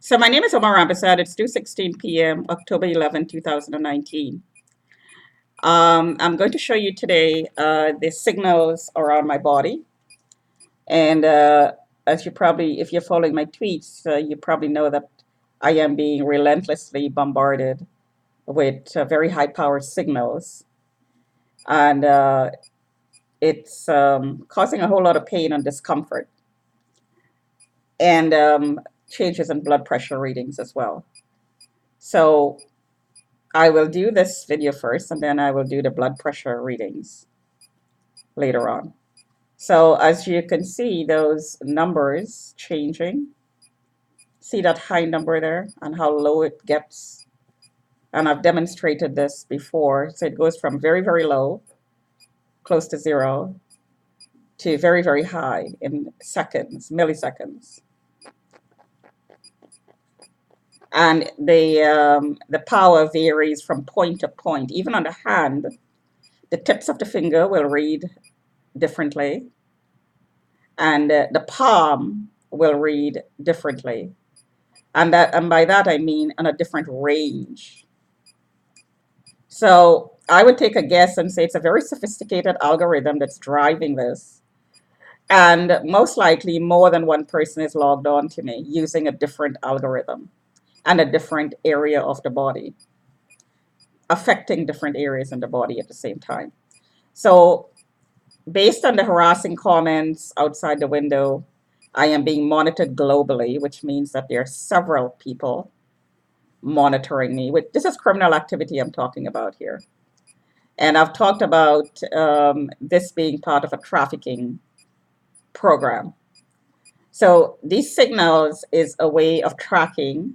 So my name is Omar Rampersad. It's 2:16 p.m., October 11, 2019. I'm going to show you today the signals around my body. And as you probably, if you're following my tweets, you probably know that I am being relentlessly bombarded with very high-powered signals. And it's causing a whole lot of pain and discomfort and changes in blood pressure readings as well. So I will do this video first, and then I will do the blood pressure readings later on. So as you can see, those numbers changing. See that high number there and how low it gets? And I've demonstrated this before. So it goes from very, very low, close to zero, to very, very high in seconds, milliseconds. And the power varies from point to point. Even on the hand, the tips of the finger will read differently, and the palm will read differently. And by that I mean on a different range. So I would take a guess and say it's a very sophisticated algorithm that's driving this. And most likely more than one person is logged on to me using a different algorithm and a different area of the body, affecting different areas in the body at the same time. So based on the harassing comments outside the window, I am being monitored globally, which means that there are several people monitoring me. This is criminal activity I'm talking about here. And I've talked about this being part of a trafficking program. So these signals is a way of tracking,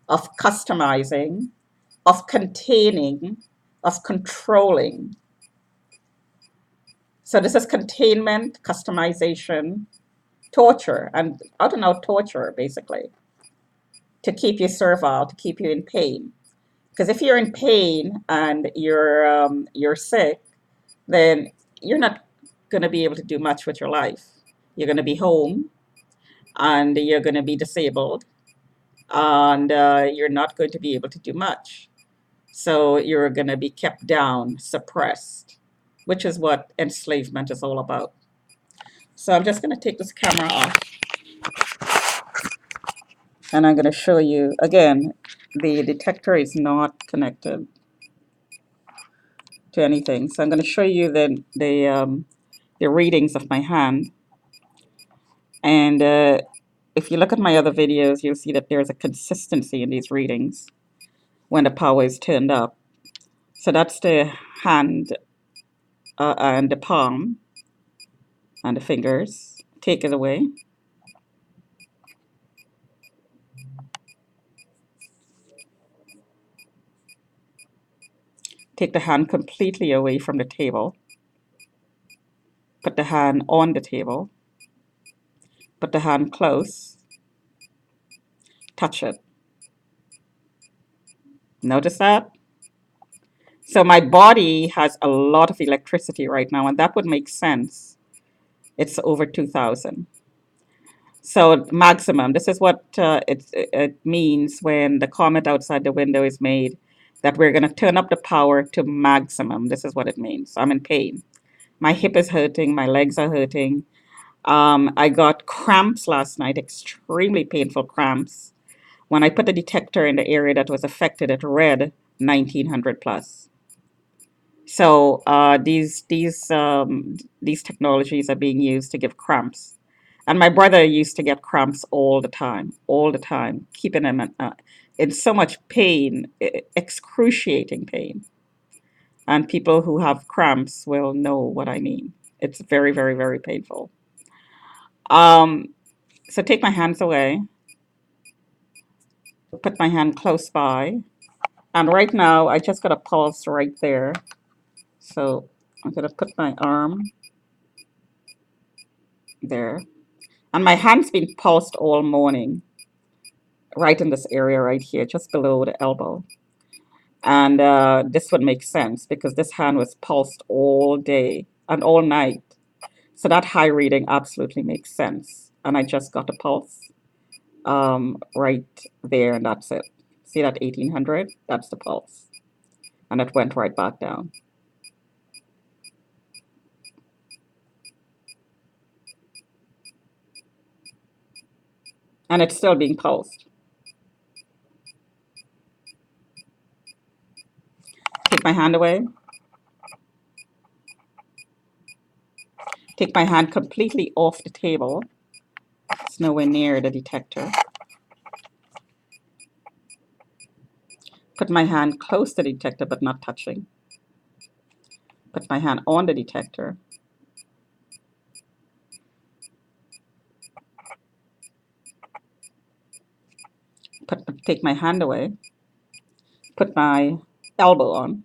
of customizing, of containing, of controlling. So this is containment, customization, torture, and out and out torture, basically, to keep you servile, to keep you in pain. Because if you're in pain and you're sick, then you're not going to be able to do much with your life. You're going to be home, and you're going to be disabled, and you're not going to be able to do much. So you're going to be kept down, suppressed, which is what enslavement is all about. So I'm just going to take this camera off, and I'm going to show you again. The detector is not connected to anything, so I'm going to show you the readings of my hand. And if you look at my other videos, you'll see that there's a consistency in these readings when the power is turned up. So that's the hand and the palm and the fingers. Take it away. Take the hand completely away from the table. Put the hand on the table. Put the hand close. Touch it. Notice that? So my body has a lot of electricity right now, and that would make sense. It's over 2,000. So maximum, this is what it means when the comment outside the window is made that we're going to turn up the power to maximum. This is what it means. I'm in pain. My hip is hurting. My legs are hurting. I got cramps last night, extremely painful cramps. When I put the detector in the area that was affected, it read 1900 plus. So these technologies are being used to give cramps, and my brother used to get cramps all the time, keeping him in so much pain, excruciating pain. And people who have cramps will know what I mean. It's very, very, very painful. Um, so take my hands away, put my hand close by, and right now I just got a pulse right there. So I'm gonna put my arm there. And my hand's been pulsed all morning, right in this area right here, just below the elbow. And this would make sense because this hand was pulsed all day and all night. So that high reading absolutely makes sense. And I just got a pulse right there, and that's it. See that 1800? That's the pulse. And it went right back down. And it's still being pulsed. Take my hand away. Take my hand completely off the table. It's nowhere near the detector. Put my hand close to the detector but not touching. Put my hand on the detector. Take my hand away. Put my elbow on.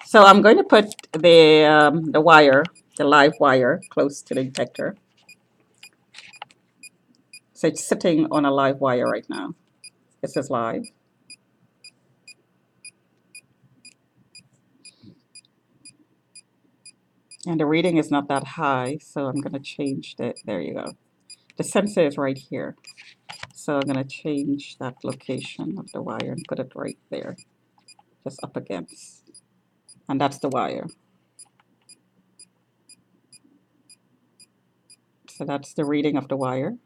So I'm going to put the wire, the live wire, close to the detector. So it's sitting on a live wire right now. This is live. And the reading is not that high, so I'm going to change the, there you go. The sensor is right here. So I'm going to change that location of the wire and put it right there, just up against. And that's the wire. So that's the reading of the wire.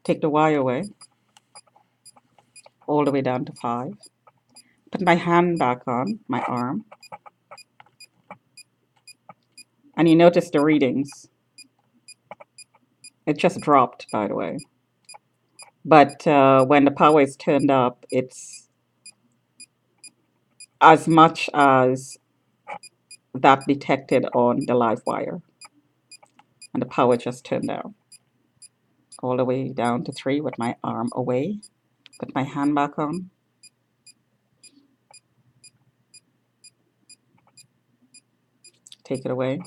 Take the wire away, all the way down to 5. Put my hand back on, my arm. And you notice the readings. It just dropped, by the way. But when the power is turned up, it's as much as that detected on the live wire. And the power just turned down. All the way down to 3 with my arm away. Put my hand back on. Take it away.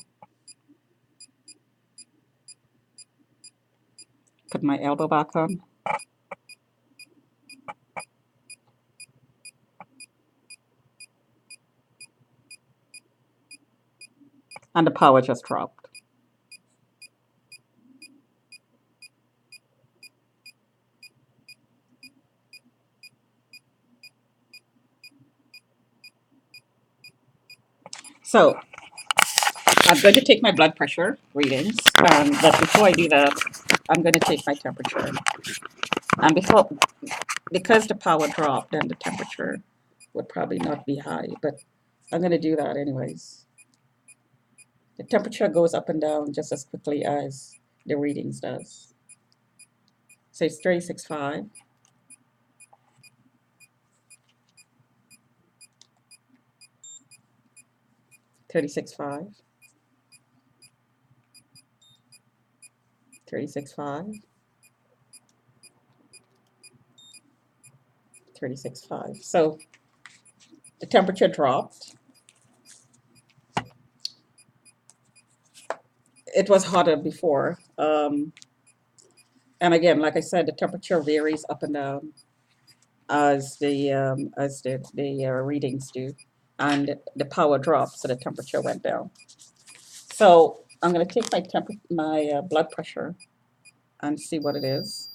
Put my elbow back on. And the power just dropped. So I'm going to take my blood pressure readings, but before I do that, I'm going to take my temperature. And because the power dropped, then the temperature would probably not be high, but I'm going to do that anyways. The temperature goes up and down just as quickly as the readings does. So it's 365, 365, 365, 365. So the temperature dropped. It was hotter before. And again, like I said, the temperature varies up and down as the readings do, and the power dropped, so the temperature went down. So I'm going to take my blood pressure and see what it is.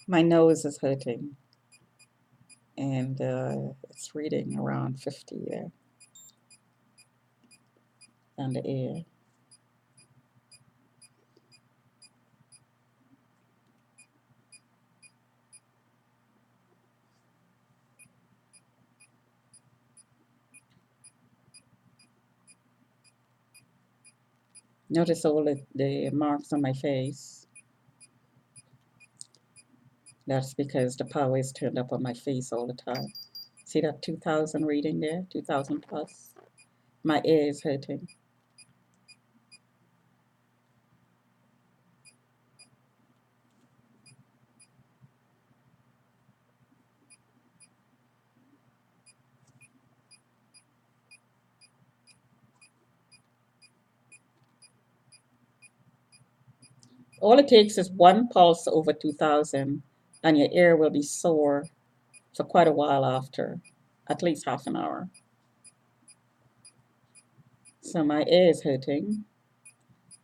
My nose is hurting, and it's reading around 50 there, and the air. Notice all the marks on my face. That's because the power is turned up on my face all the time. See that 2000 reading there? 2000 plus. My ear is hurting. All it takes is one pulse over 2000, and your ear will be sore for quite a while after, at least half an hour. So my ear is hurting,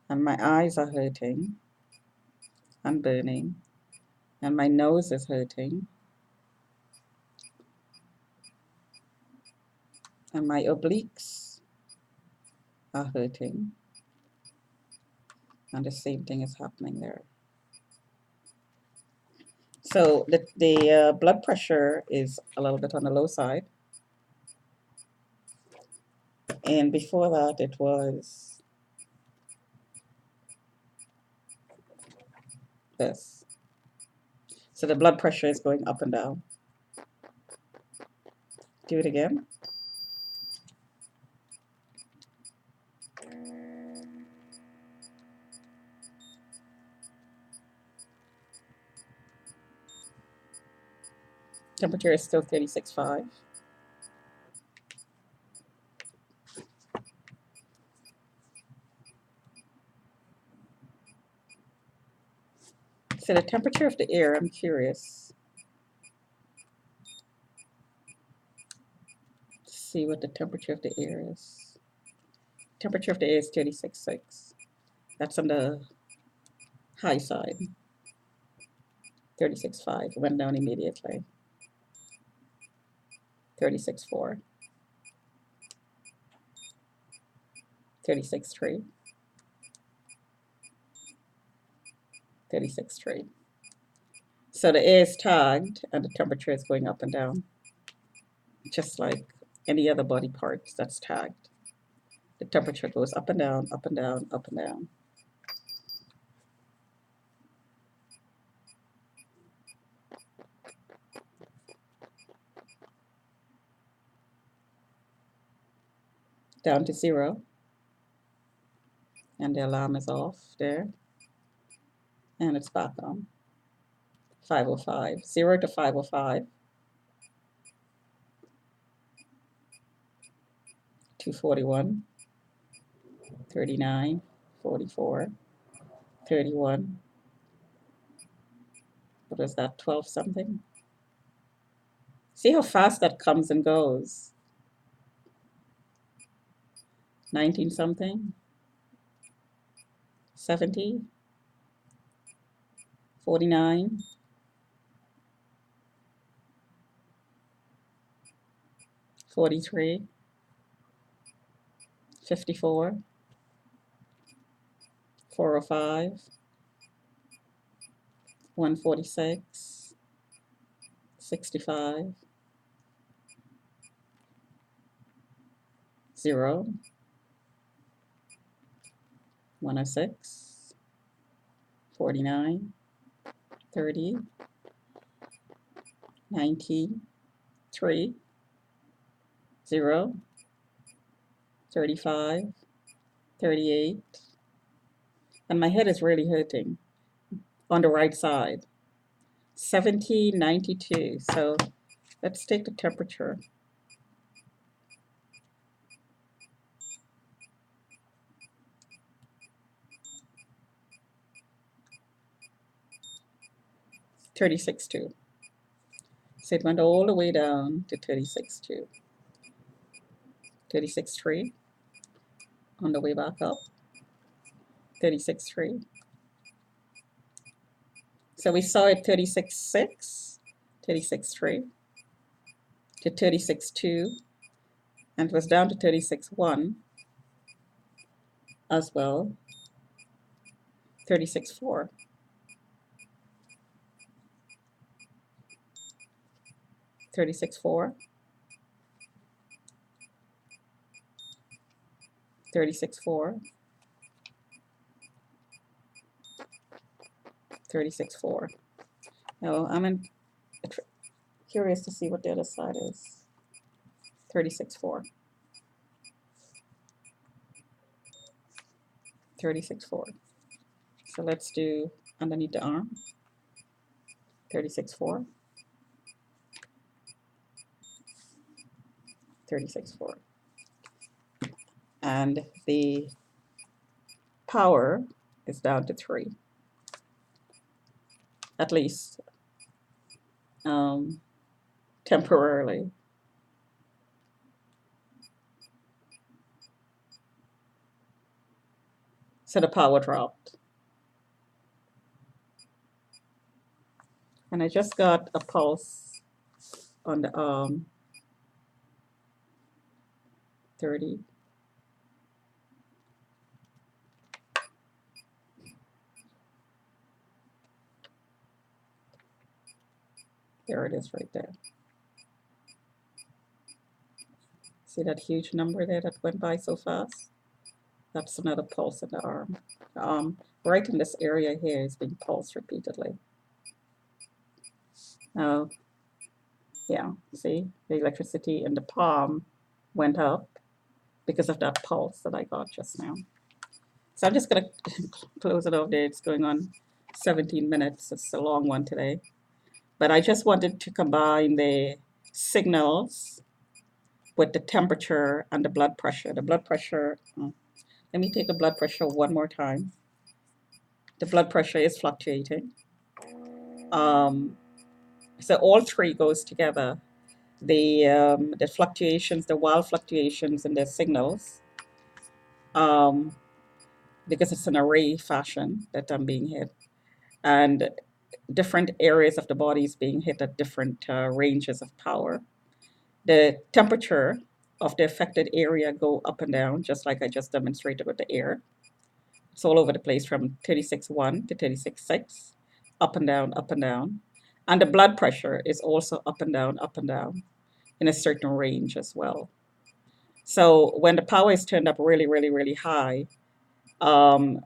and my eyes are hurting and burning, and my nose is hurting, and my obliques are hurting, and the same thing is happening there. So the blood pressure is a little bit on the low side, and before that it was this. So the blood pressure is going up and down. Do it again. Temperature is still 36.5. So the temperature of the air, I'm curious. See what the temperature of the air is. Temperature of the air is 36.6. That's on the high side. 36.5 went down immediately. 36.4. 36.3. 36.3. So the air is tagged and the temperature is going up and down, just like any other body parts that's tagged. The temperature goes up and down, up and down, up and down. Down to 0, and the alarm is off there, and it's back on. 5:05, 0 to 5:05, 241, 39, 44, 31. What is that, 12 something? See how fast that comes and goes. 19 something, 70, 49, 43, 54, 405, 146, 65, 0, 106, 49, 30, 19, 3, 0, 35, 38, and my head is really hurting on the right side. 1792. So let's take the temperature. Thirty-six two. So it went all the way down to 36.2. 36.3 on the way back up. 36.3. So we saw it 36.6, 36.3 to 36.2, and it was down to 36.1 as well. 36.4. 36.4. 36.4. 36.4. No, curious to see what the other side is. 36.4. 36.4. So let's do underneath the arm. 36.4. 36.4. And the power is down to 3, at least temporarily. So the power dropped. And I just got a pulse on the 30. There it is right there. See that huge number there that went by so fast? That's another pulse in the arm. Right in this area here is being pulsed repeatedly. Now, yeah, see, the electricity in the palm went up because of that pulse that I got just now. So I'm just going to close it off there. It's going on 17 minutes. It's a long one today. But I just wanted to combine the signals with the temperature and the blood pressure. The blood pressure, let me take the blood pressure one more time. The blood pressure is fluctuating. So all three goes together. The fluctuations, the wild fluctuations in the signals, because it's an array fashion that I'm being hit, and different areas of the body is being hit at different ranges of power. The temperature of the affected area go up and down, just like I just demonstrated with the air. It's all over the place from 36.1 to 36.6, up and down, up and down. And the blood pressure is also up and down in a certain range as well. So when the power is turned up really, really, really high, um,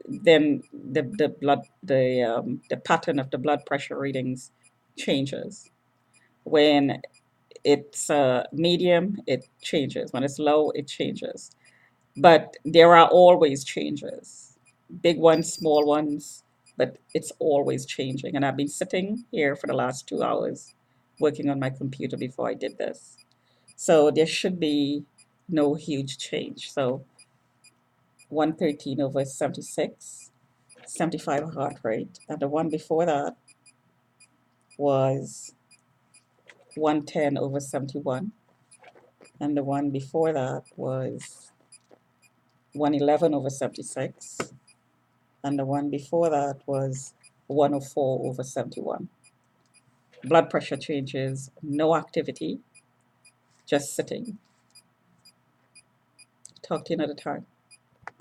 then the pattern of the blood pressure readings changes. When it's medium, it changes. When it's low, it changes. But there are always changes, big ones, small ones, but it's always changing. And I've been sitting here for the last 2 hours working on my computer before I did this. So there should be no huge change. So 113 over 76, 75 heart rate. And the one before that was 110 over 71. And the one before that was 111 over 76. And the one before that was 104 over 71. Blood pressure changes, no activity, just sitting. Talk to you another time.